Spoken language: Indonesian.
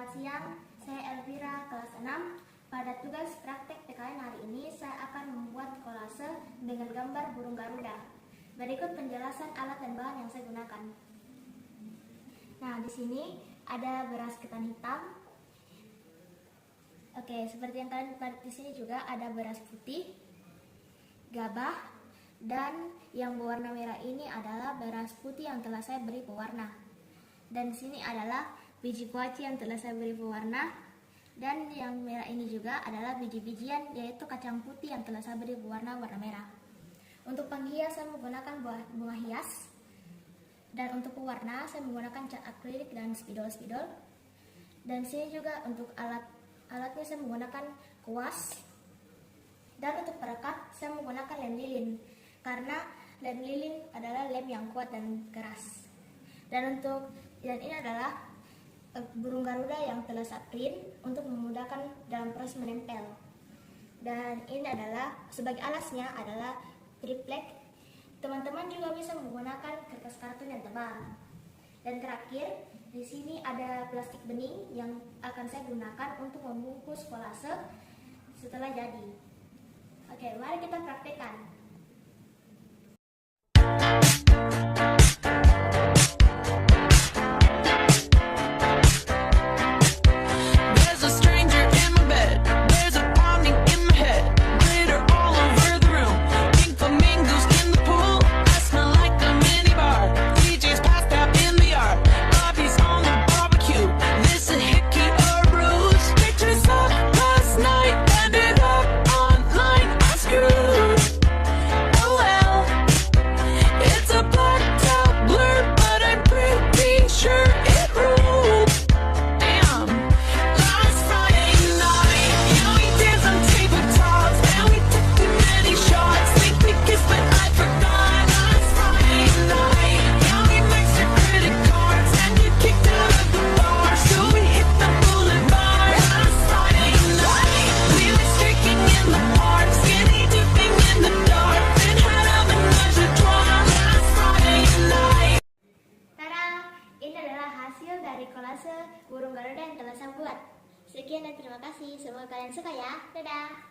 Selamat siang, saya Elvira kelas 6. Pada tugas praktek PKN hari ini, saya akan membuat kolase dengan gambar burung garuda. Berikut penjelasan alat dan bahan yang saya gunakan. Nah, di sini ada beras ketan hitam. Oke, seperti yang kalian lihat di sini juga ada beras putih, gabah, dan yang berwarna merah ini adalah beras putih yang telah saya beri pewarna. Dan di sini adalah biji kuaci yang telah saya beri pewarna, dan yang merah ini juga adalah biji-bijian, yaitu kacang putih yang telah saya beri warna merah. Untuk penghias saya menggunakan bunga hias, dan untuk pewarna saya menggunakan cat akrilik dan spidol. Dan sini juga untuk alatnya saya menggunakan kuas, dan untuk perekat saya menggunakan lem lilin karena lem lilin adalah lem yang kuat dan keras. Dan ini adalah burung garuda yang telah saya print untuk memudahkan dalam proses menempel. Dan ini adalah sebagai alasnya adalah triplek. Teman-teman juga bisa menggunakan kertas karton yang tebal. Dan terakhir, di sini ada plastik bening yang akan saya gunakan untuk membungkus kolase setelah jadi. Oke, mari kita praktekkan. Hasil dari kolase burung garuda yang telah saya buat. Sekian dan terima kasih. Semoga kalian suka ya. Dadah.